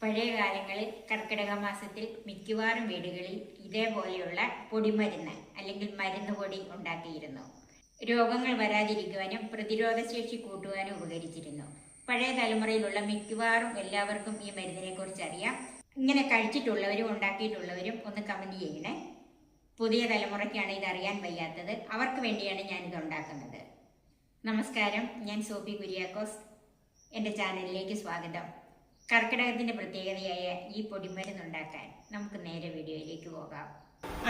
പഴയ കാലങ്ങളിൽ കർക്കിടക മാസത്തിൽ മിക്കവാറും വീടുകളിൽ ഇതേപോലെയുള്ള പൊടിമരുന്ന് അല്ലെങ്കിൽ മരുന്ന് പൊടി ഉണ്ടാക്കിയിരുന്നു. രോഗങ്ങൾ വരാതിരിക്കുവാനും പ്രതിരോധശേഷി കൂട്ടുവാനും ഉപകരിച്ചിരുന്നു. പഴയ തലമുറയിലുള്ള മിക്കവാറും എല്ലാവർക്കും ഈ മരുന്നിനെ കുറിച്ച് അറിയാം. ഇങ്ങനെ കഴിച്ചിട്ടുള്ളവരും ഉണ്ടാക്കിയിട്ടുള്ളവരും ഒന്ന് കമന്റ് ചെയ്യണേ. പുതിയ തലമുറയ്ക്കാണ് ഇതറിയാൻ വയ്യാത്തത്. അവർക്ക് വേണ്ടിയാണ് ഞാനിത് ഉണ്ടാക്കുന്നത്. നമസ്കാരം, ഞാൻ സോഫി കുര്യാക്കോസ്. എൻ്റെ ചാനലിലേക്ക് സ്വാഗതം. കർക്കിടകത്തിന്റെ പ്രത്യേകതയായ ഈ പൊടിമരുന്നുണ്ടാക്കാൻ നമുക്ക് നേരെ വീഡിയോയിലേക്ക് പോകാം.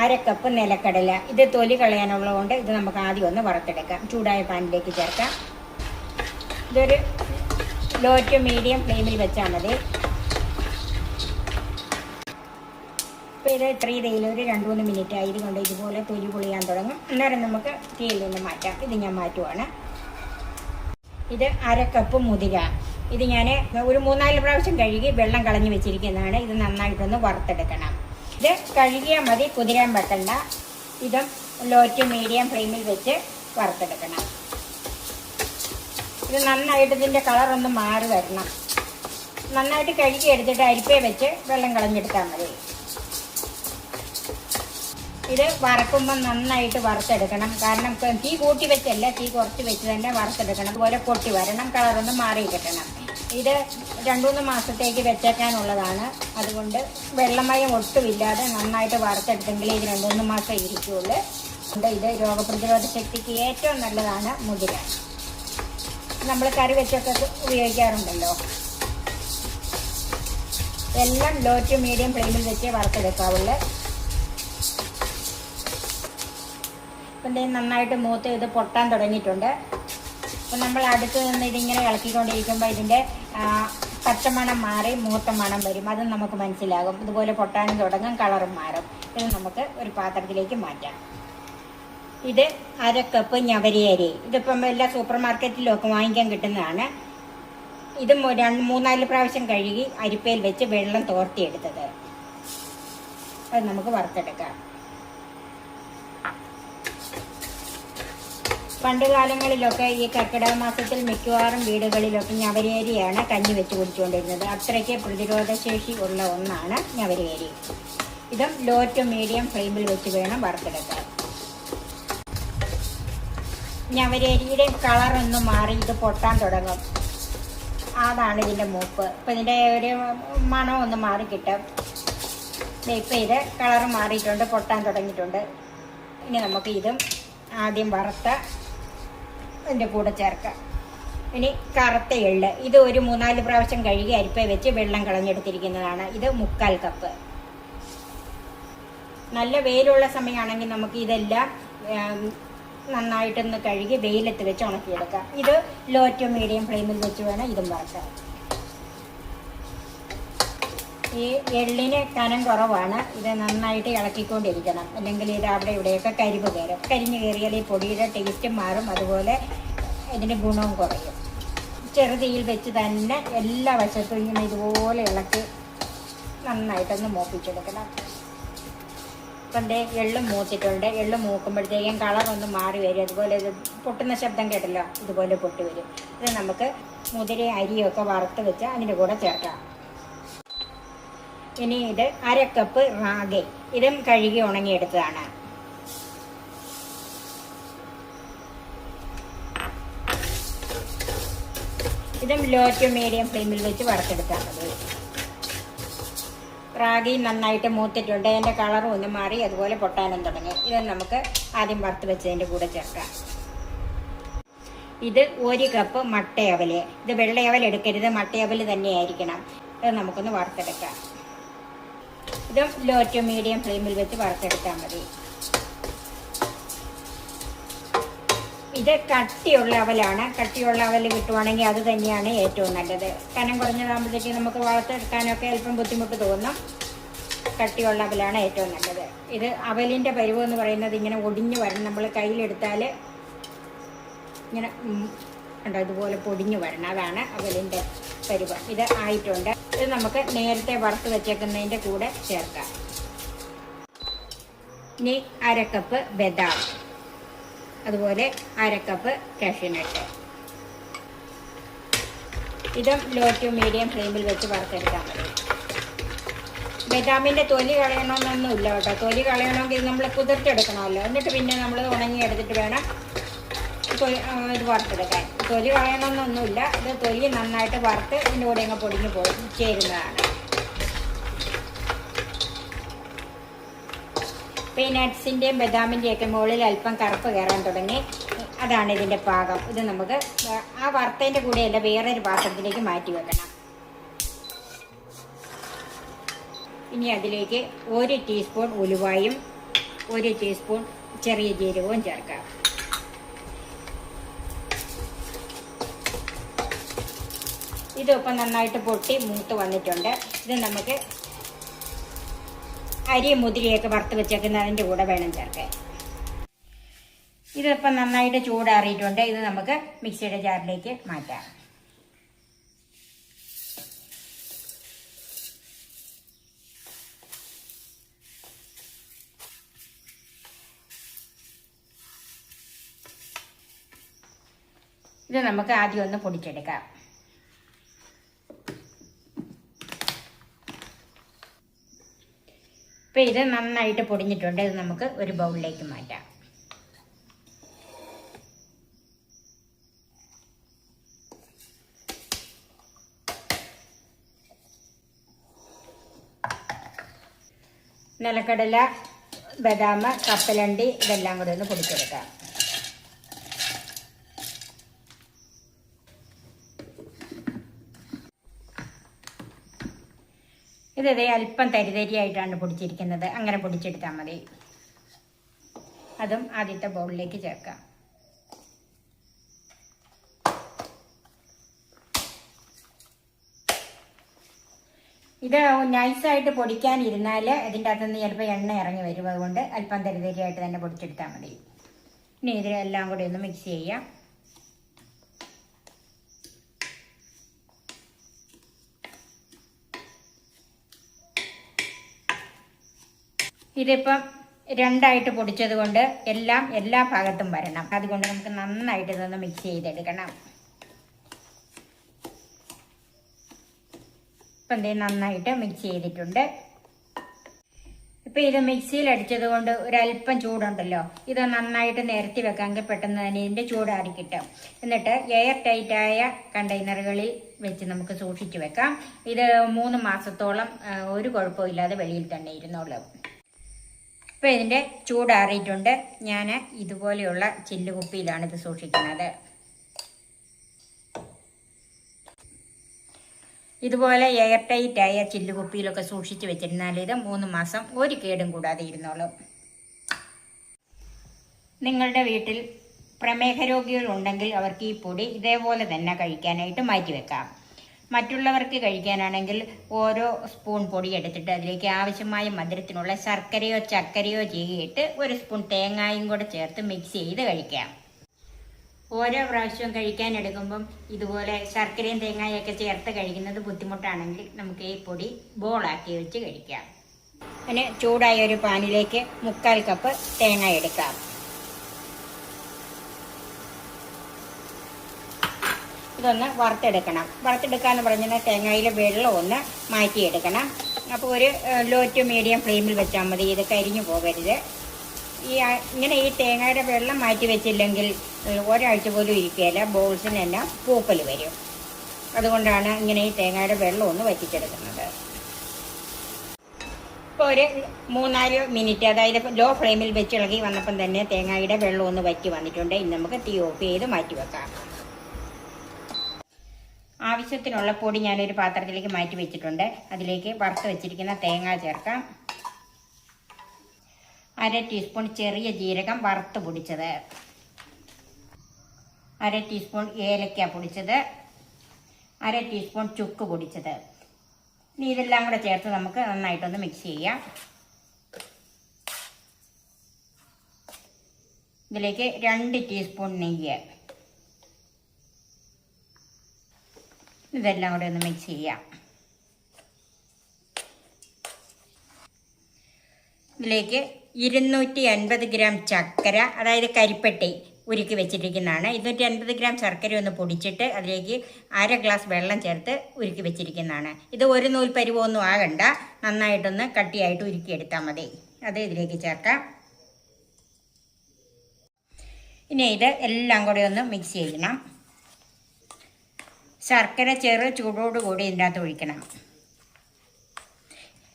അര കപ്പ് നിലക്കടല. ഇത് തൊലി കളയാനുള്ളതുകൊണ്ട് ഇത് നമുക്ക് ആദ്യം ഒന്ന് വറുത്തെടുക്കാം. ചൂടായ പാനിലേക്ക് ചേർക്കാം. ഇതൊരു ലോ ടു മീഡിയം ഫ്ലെയിമിൽ വെച്ചാൽ മതി. ഇപ്പോൾ ഇത് ഇത്രയും ഒരു 2-3 മിനിറ്റ് ആയത് കൊണ്ട് ഇതുപോലെ തൊലി പൊളിയാൻ തുടങ്ങും. അന്നേരം നമുക്ക് തീയിൽ നിന്ന് മാറ്റാം. ഇത് ഞാൻ മാറ്റുവാണ്. ഇത് അര കപ്പ് മുതിര. ഇത് ഞാൻ ഒരു 3-4 പ്രാവശ്യം കഴുകി വെള്ളം കളഞ്ഞു വെച്ചിരിക്കുന്നതാണ്. ഇത് നന്നായിട്ടൊന്ന് വറുത്തെടുക്കണം. ഇത് കഴുകിയാൽ മതി, കുതിരാൻ വെക്കണ്ട. ഇതും ലോ ടു മീഡിയം ഫ്ലെയിമിൽ വെച്ച് വറുത്തെടുക്കണം. ഇത് നന്നായിട്ട് ഇതിൻ്റെ കളറൊന്ന് മാറി വരണം. നന്നായിട്ട് കഴുകി എടുത്തിട്ട് അരിപ്പേ വെച്ച് വെള്ളം കളഞ്ഞെടുത്താൽ മതി. ഇത് വറക്കുമ്പോൾ നന്നായിട്ട് വറുത്തെടുക്കണം. കാരണം തീ കൂട്ടി വെച്ചല്ല, തീ കുറച്ച് വെച്ച് തന്നെ വറുത്തെടുക്കണം. അതുപോലെ പൊട്ടി വരണം, കളറൊന്ന് മാറി കിട്ടണം. ഇത് 2-3 മാസത്തേക്ക് വെച്ചേക്കാനുള്ളതാണ്. അതുകൊണ്ട് വെള്ളമയം ഒട്ടുമില്ലാതെ നന്നായിട്ട് വറുത്തെടുത്തെങ്കിൽ ഇത് 2-3 മാസം ഇരിക്കുകയുള്ളൂ. ഇത് രോഗപ്രതിരോധ ശക്തിക്ക് ഏറ്റവും നല്ലതാണ് മുതിര. നമ്മൾ കറി വെച്ചൊക്കെ ഉപയോഗിക്കാറുണ്ടല്ലോ. എല്ലാം ലോ ടു മീഡിയം ഫ്ലെയിമിൽ വെച്ച് വറുത്തെടുക്കാവുള്ളൂ. ഇപ്പം നന്നായിട്ട് മൂത്ത് ഇത് പൊട്ടാൻ തുടങ്ങിയിട്ടുണ്ട്. അപ്പം നമ്മൾ അടുത്ത് നിന്ന് ഇതിങ്ങനെ ഇളക്കിക്കൊണ്ടിരിക്കുമ്പോൾ ഇതിൻ്റെ പച്ചമണം മാറി മൂത്ത മണം വരും. അത് നമുക്ക് മനസ്സിലാകും. ഇതുപോലെ പൊട്ടാനും തുടങ്ങും, കളറും മാറും. ഇത് നമുക്ക് ഒരു പാത്രത്തിലേക്ക് മാറ്റാം. ഇത് അര കപ്പ് ഞവരയരി. ഇതിപ്പം എല്ലാ സൂപ്പർ മാർക്കറ്റിലും ഒക്കെ വാങ്ങിക്കാൻ കിട്ടുന്നതാണ്. ഇത് 3-4 പ്രാവശ്യം കഴുകി അരിപ്പയിൽ വെച്ച് വെള്ളം തോർത്തിയെടുത്തത്. അത് നമുക്ക് വറുത്തെടുക്കാം. പണ്ട് കാലങ്ങളിലൊക്കെ ഈ കർക്കിടക മാസത്തിൽ മിക്കവാറും വീടുകളിലൊക്കെ ഞവരയരിയാണ് കഞ്ഞി വെച്ച് കുടിച്ചുകൊണ്ടിരുന്നത്. അത്രയ്ക്ക് പ്രതിരോധശേഷി ഉള്ള ഒന്നാണ് ഞവരയരി. ഇതും ലോ ടു മീഡിയം ഫ്ലെയിമിൽ വെച്ച് വേണം വറുത്തെടുക്കാൻ. ഞവരയരിയുടെ കളറൊന്ന് മാറി ഇത് പൊട്ടാൻ തുടങ്ങും. അതാണ് ഇതിൻ്റെ മൂപ്പ്. ഇപ്പം ഇതിൻ്റെ ഒരു മണം ഒന്ന് മാറി കിട്ടും. ഇപ്പം ഇത് കളറ് മാറിയിട്ടുണ്ട്, പൊട്ടാൻ തുടങ്ങിയിട്ടുണ്ട്. ഇനി നമുക്ക് ഇതും ആദ്യം വറുത്ത ഇതിൻ്റെ കൂടെ ചേർക്കാം. ഇനി കറുത്ത എള്ള്. ഇത് ഒരു 3-4 പ്രാവശ്യം കഴുകി അരിപ്പ വെച്ച് വെള്ളം കളഞ്ഞെടുത്തിരിക്കുന്നതാണ്. ഇത് 1/4 കപ്പ്. നല്ല വെയിലുള്ള സമയമാണെങ്കിൽ നമുക്ക് ഇതെല്ലാം നന്നായിട്ടൊന്ന് കഴുകി വെയിലത്ത് വെച്ച് ഉണക്കിയെടുക്കാം. ഇത് ലോ ടു മീഡിയം ഫ്ലെയിമിൽ വെച്ച് വേണം ഇതും വറുക്കാൻ. ഈ എള്ളിന് കനം കുറവാണ്. ഇത് നന്നായിട്ട് ഇളക്കിക്കൊണ്ടിരിക്കണം. അല്ലെങ്കിൽ ഇത് അവിടെ ഇവിടെയൊക്കെ കരിവ് കയറും. കരിഞ്ഞ് കയറിയാൽ ഈ പൊടിയുടെ ടേസ്റ്റും മാറും, അതുപോലെ ഇതിന് ഗുണവും കുറയും. ചെറുതീയിൽ വെച്ച് തന്നെ എല്ലാ വശത്തും ഇങ്ങനെ ഇതുപോലെ ഇളക്കി നന്നായിട്ടൊന്ന് മൂപ്പിച്ചെടുക്കണം. ഇപ്പം എള്ളും മൂത്തിട്ടുണ്ട്. എള്ള് മൂക്കുമ്പോഴത്തേക്കും കളറൊന്ന് മാറി വരും. അതുപോലെ ഇത് പൊട്ടുന്ന ശബ്ദം കേട്ടല്ലോ, ഇതുപോലെ പൊട്ടി വരും. ഇത് നമുക്ക് മുതിര അരിയൊക്കെ വറുത്ത് വെച്ച് അതിൻ്റെ കൂടെ ചേർക്കാം. ഇനി ഇത് അര കപ്പ് റാഗി. ഇതും കഴുകി ഉണങ്ങിയെടുത്തതാണ്. ഇതും ലോ ടു മീഡിയം ഫ്ലെയിമിൽ വെച്ച് വറുത്തെടുത്താൽ മതി. റാഗി നന്നായിട്ട് മൂത്തിട്ടുണ്ട്. അതിൻ്റെ കളറും ഒന്ന് മാറി അതുപോലെ പൊട്ടാനും തുടങ്ങി. ഇത് നമുക്ക് ആദ്യം വറുത്ത് വെച്ചതിൻ്റെ കൂടെ ചേർക്കാം. ഇത് 1 കപ്പ് മട്ടയവല്. ഇത് വെള്ളയവൽ എടുക്കരുത്, മട്ടയവൽ തന്നെയായിരിക്കണം. ഇത് നമുക്കൊന്ന് വറുത്തെടുക്കാം. ഇതും ലോ ടു മീഡിയം ഫ്ലെയിമിൽ വെച്ച് വറുത്തെടുത്താൽ മതി. ഇത് കട്ടിയുള്ള അവലാണ്. കട്ടിയുള്ള അവൽ കിട്ടുവാണെങ്കിൽ അത് തന്നെയാണ് ഏറ്റവും നല്ലത്. കനം കുറഞ്ഞതാകുമ്പോഴത്തേക്ക് നമുക്ക് വറുത്തെടുക്കാനൊക്കെ അല്പം ബുദ്ധിമുട്ട് തോന്നും. കട്ടിയുള്ള അവലാണ് ഏറ്റവും നല്ലത്. ഇത് അവലിൻ്റെ പരുവ് എന്ന് പറയുന്നത് ഇങ്ങനെ ഒടിഞ്ഞു വരണം. നമ്മൾ കയ്യിലെടുത്താൽ ഇങ്ങനെ കണ്ടോ, ഇതുപോലെ പൊടിഞ്ഞു വരണം. അതാണ് അവലിൻ്റെ പരുവ്. ഇത് ആയിട്ടുണ്ട്. ഇത് നമുക്ക് നേരത്തെ വറുത്ത് വെച്ചേക്കുന്നതിൻ്റെ കൂടെ ചേർക്കാം. ഇനി അര കപ്പ് ബദാം, അതുപോലെ അര കപ്പ് കാഷ്യൂനട്ട്. ഇതും ലോ ടു മീഡിയം ഫ്ലെയിമിൽ വെച്ച് വറുത്തെടുക്കാൻ മതി. ബദാമിൻ്റെ തൊലി കളയണമെന്നൊന്നുമില്ല കേട്ടോ. തൊലി കളയണമെങ്കിൽ നമ്മൾ കുതിർത്തെടുക്കണമല്ലോ. എന്നിട്ട് പിന്നെ നമ്മൾ ഉണങ്ങി എടുത്തിട്ട് വേണം ഇത് വറുത്തെടുക്കാൻ. തൊലി കളയണമെന്നൊന്നുമില്ല. ഇത് തൊലി നന്നായിട്ട് വറുത്ത് ഇതിൻ്റെ കൂടെ അങ്ങ് പൊടിഞ്ഞ് ചേരുന്നതാണ്. ഇപ്പോൾ ഈ നട്ട്സിൻ്റെയും ബദാമിൻ്റെയൊക്കെ മുകളിൽ അല്പം കറുപ്പ് കയറാൻ തുടങ്ങി. അതാണ് ഇതിൻ്റെ പാകം. ഇത് നമുക്ക് ആ വറുത്തതിൻ്റെ കൂടെയല്ല വേറൊരു പാത്രത്തിലേക്ക് മാറ്റി വെക്കണം. ഇനി അതിലേക്ക് 1 ടീസ്പൂൺ ഉലുവായും 1 ടീസ്പൂൺ ചെറിയ ജീരകവും ചേർക്കാം. ഇതിപ്പം നന്നായിട്ട് പൊട്ടി മൂത്ത് വന്നിട്ടുണ്ട്. ഇത് നമുക്ക് അരി മുതിരിയൊക്കെ വറുത്ത് വെച്ചേക്കുന്ന അതിൻ്റെ കൂടെ വേണം ചേർക്കാൻ. ഇതിപ്പം നന്നായിട്ട് ചൂടാറിയിട്ടുണ്ട്. ഇത് നമുക്ക് മിക്സിയുടെ ജാറിലേക്ക് മാറ്റാം. ഇത് നമുക്ക് ആദ്യം ഒന്ന് പൊടിച്ചെടുക്കാം. ഇപ്പം ഇത് നന്നായിട്ട് പൊടിഞ്ഞിട്ടുണ്ട്. ഇത് നമുക്ക് ഒരു ബൗളിലേക്ക് മാറ്റാം. നിലക്കടല, ബദാം, കപ്പലണ്ടി ഇതെല്ലാം കൂടെ ഒന്ന് പൊടിച്ചെടുക്കാം. ഇതേ അല്പം തരിതരിയായിട്ടാണ് പൊടിച്ചിരിക്കുന്നത്. അങ്ങനെ പൊടിച്ചെടുത്താൽ മതി. അതും ആദ്യത്തെ ബൗളിലേക്ക് ചേർക്കാം. ഇത് നൈസായിട്ട് പൊടിക്കാനിരുന്നാൽ ഇതിൻ്റെ അകത്തുനിന്ന് ചിലപ്പോൾ എണ്ണ ഇറങ്ങി വരും. അതുകൊണ്ട് അല്പം തരിതരിയായിട്ട് തന്നെ പൊടിച്ചെടുത്താൽ മതി. ഇനി ഇതിലെല്ലാം കൂടി ഒന്ന് മിക്സ് ചെയ്യാം. ഇതിപ്പം 2ആയിട്ട് പൊടിച്ചത് കൊണ്ട് എല്ലാ ഭാഗത്തും വരണം. അതുകൊണ്ട് നമുക്ക് നന്നായിട്ട് ഇതൊന്ന് മിക്സ് ചെയ്തെടുക്കണം. ഇപ്പം നന്നായിട്ട് മിക്സ് ചെയ്തിട്ടുണ്ട്. ഇപ്പം ഇത് മിക്സിയിൽ അടിച്ചത് കൊണ്ട് ഒരല്പം ചൂടുണ്ടല്ലോ. ഇത് നന്നായിട്ട് നിരത്തി വെക്കാമെങ്കിൽ പെട്ടെന്ന് തന്നെ ഇതിൻ്റെ ചൂടാറി കിട്ടും. എന്നിട്ട് എയർ ടൈറ്റായ കണ്ടെയ്നറുകളിൽ വെച്ച് നമുക്ക് സൂക്ഷിച്ച് വെക്കാം. ഇത് 3 മാസത്തോളം ഒരു കുഴപ്പമില്ലാതെ വെളിയിൽ തന്നെ ഇരുന്നോളും. ഇപ്പോൾ ഇതിൻ്റെ ചൂടാറിയിട്ടുണ്ട്. ഞാൻ ഇതുപോലെയുള്ള ചില്ലുകുപ്പിയിലാണ് ഇത് സൂക്ഷിക്കുന്നത്. ഇതുപോലെ എയർ ടൈറ്റായ ചില്ലുകുപ്പിയിലൊക്കെ സൂക്ഷിച്ച് വെച്ചിരുന്നാൽ ഇത് 3 മാസം ഒരു കേടും കൂടാതെ ഇരുന്നോളും. നിങ്ങളുടെ വീട്ടിൽ പ്രമേഹ രോഗികളുണ്ടെങ്കിൽ അവർക്ക് ഈ പൊടി ഇതേപോലെ തന്നെ കഴിക്കാനായിട്ട് മാറ്റിവെക്കാം. മറ്റുള്ളവർക്ക് കഴിക്കാനാണെങ്കിൽ ഓരോ സ്പൂൺ പൊടി എടുത്തിട്ട് അതിലേക്ക് ആവശ്യമായ മധുരത്തിനുള്ള ശർക്കരയോ ചക്കരയോ ചെയ്തിട്ട് 1 സ്പൂൺ തേങ്ങായും കൂടെ ചേർത്ത് മിക്സ് ചെയ്ത് കഴിക്കാം. ഓരോ പ്രാവശ്യവും കഴിക്കാൻ എടുക്കുമ്പം ഇതുപോലെ ശർക്കരയും തേങ്ങയൊക്കെ ചേർത്ത് കഴിക്കുന്നത് ബുദ്ധിമുട്ടാണെങ്കിൽ നമുക്ക് ഈ പൊടി ബോളാക്കി വെച്ച് കഴിക്കാം. അതിന് ചൂടായ ഒരു പാനിലേക്ക് 3/4 കപ്പ് തേങ്ങ എടുക്കാം. ഇതൊന്ന് വറുത്തെടുക്കണം. വറുത്തെടുക്കാന്ന് പറഞ്ഞാൽ തേങ്ങയിലെ വെള്ളം ഒന്ന് മാറ്റിയെടുക്കണം. അപ്പോൾ ഒരു ലോ ടു മീഡിയം ഫ്ലെയിമിൽ വെച്ചാൽ മതി. ഇത് കരിഞ്ഞു പോകരുത്. ഇങ്ങനെ ഈ തേങ്ങയുടെ വെള്ളം മാറ്റി വെച്ചില്ലെങ്കിൽ ഒരാഴ്ച പോലും ഇരിക്കുകയില്ല. ബോൾസിന് തന്നെ പൂപ്പൽ വരും. അതുകൊണ്ടാണ് ഇങ്ങനെ ഈ തേങ്ങയുടെ വെള്ളം ഒന്ന് വറ്റിച്ചെടുക്കുന്നത്. ഇപ്പോൾ ഒരു 3-4 മിനിറ്റ്, അതായത് ലോ ഫ്ലെയിമിൽ വെച്ച് ഇളകി വന്നപ്പം തന്നെ തേങ്ങയുടെ വെള്ളം ഒന്ന് വറ്റി വന്നിട്ടുണ്ട്. ഇനി നമുക്ക് തീ ഓഫ് ചെയ്ത് മാറ്റി വെക്കാം. ആവശ്യത്തിനുള്ള പൊടി ഞാനൊരു പാത്രത്തിലേക്ക് മാറ്റി വെച്ചിട്ടുണ്ട്. അതിലേക്ക് വറുത്ത് വെച്ചിരിക്കുന്ന തേങ്ങ ചേർക്കാം. 1/2 ടീസ്പൂൺ ചെറിയ ജീരകം വറുത്ത് പൊടിച്ചത്, 1/2 ടീസ്പൂൺ ഏലക്ക പൊടിച്ചത്, 1/2 ടീസ്പൂൺ ചുക്ക് പൊടിച്ചത്. ഇനി ഇതെല്ലാം കൂടെ ചേർത്ത് നമുക്ക് നന്നായിട്ടൊന്ന് മിക്സ് ചെയ്യാം. ഇതിലേക്ക് 2 ടീസ്പൂൺ നെയ്യ്. ഇതെല്ലാം കൂടെ ഒന്ന് മിക്സ് ചെയ്യാം. ഇതിലേക്ക് 250 ഗ്രാം ചക്കര, അതായത് കരിപ്പെട്ടി, ഉരുക്കി വെച്ചിരിക്കുന്നതാണ്. 250 ഗ്രാം ശർക്കര ഒന്ന് പൊടിച്ചിട്ട് അതിലേക്ക് 1/2 ഗ്ലാസ് വെള്ളം ചേർത്ത് ഉരുക്കി വെച്ചിരിക്കുന്നതാണ്. ഇത് ഒരു നൂൽ പരുവമൊന്നും ആകണ്ട, നന്നായിട്ടൊന്ന് കട്ടിയായിട്ട് ഉരുക്കിയെടുത്താൽ മതി. അത് ഇതിലേക്ക് ചേർക്കാം. ഇനി ഇത് എല്ലാം കൂടി ഒന്ന് മിക്സ് ചെയ്യണം. ശർക്കര ചെറു ചൂടോടുകൂടി ഇതിൻ്റെ അകത്ത് ഒഴിക്കണം.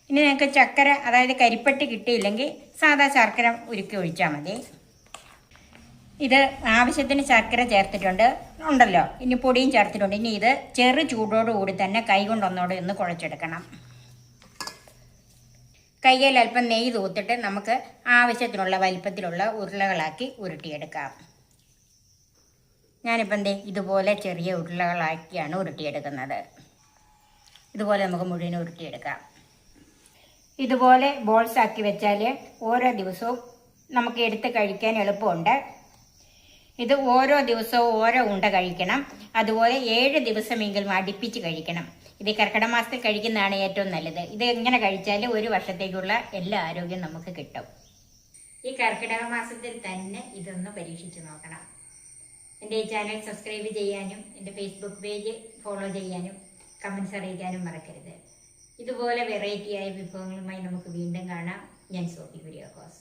ഇനി നിങ്ങൾക്ക് ചക്കര, അതായത് കരിപ്പട്ടി കിട്ടിയില്ലെങ്കിൽ സാധാ ശർക്കര ഉരുക്കി ഒഴിച്ചാൽ മതി. ഇത് ആവശ്യത്തിന് ശർക്കര ചേർത്തിട്ടുണ്ട് ഉണ്ടല്ലോ, ഇനി പൊടിയും ചേർത്തിട്ടുണ്ട്. ഇനി ഇത് ചെറു ചൂടോടുകൂടി തന്നെ കൈകൊണ്ട് ഒന്നോടെ ഒന്ന് കുഴച്ചെടുക്കണം. കയ്യിൽ അല്പം നെയ്യ് തൂത്തിട്ട് നമുക്ക് ആവശ്യത്തിനുള്ള വലിപ്പത്തിലുള്ള ഉരുളകളാക്കി ഉരുട്ടിയെടുക്കാം. ഞാനിപ്പം ഇതുപോലെ ചെറിയ ഉരുളകളാക്കിയാണ് ഉരുട്ടിയെടുക്കുന്നത്. ഇതുപോലെ നമുക്ക് മുഴുവൻ ഉരുട്ടിയെടുക്കാം. ഇതുപോലെ ബോൾസ് ആക്കി വെച്ചാൽ ഓരോ ദിവസവും നമുക്ക് എടുത്ത് കഴിക്കാൻ എളുപ്പമുണ്ട്. ഇത് ഓരോ ദിവസവും ഓരോ ഉണ്ട കഴിക്കണം. അതുപോലെ 7 ദിവസമെങ്കിലും അടുപ്പിച്ച് കഴിക്കണം. ഇത് കർക്കിടക മാസത്തിൽ കഴിക്കുന്നതാണ് ഏറ്റവും നല്ലത്. ഇത് എങ്ങനെ കഴിച്ചാൽ ഒരു വർഷത്തേക്കുള്ള എല്ലാ ആരോഗ്യം നമുക്ക് കിട്ടും. ഈ കർക്കിടക മാസത്തിൽ തന്നെ ഇതൊന്ന് പരീക്ഷിച്ച് നോക്കണം. എൻ്റെ ഈ ചാനൽ സബ്സ്ക്രൈബ് ചെയ്യാനും എൻ്റെ ഫേസ്ബുക്ക് പേജ് ഫോളോ ചെയ്യാനും കമൻസ് അറിയിക്കാനും മറക്കരുത്. ഇതുപോലെ വെറൈറ്റിയായ വിഭവങ്ങളുമായി നമുക്ക് വീണ്ടും കാണാം. ഞാൻ സോഫി കുര്യാക്കോസ്.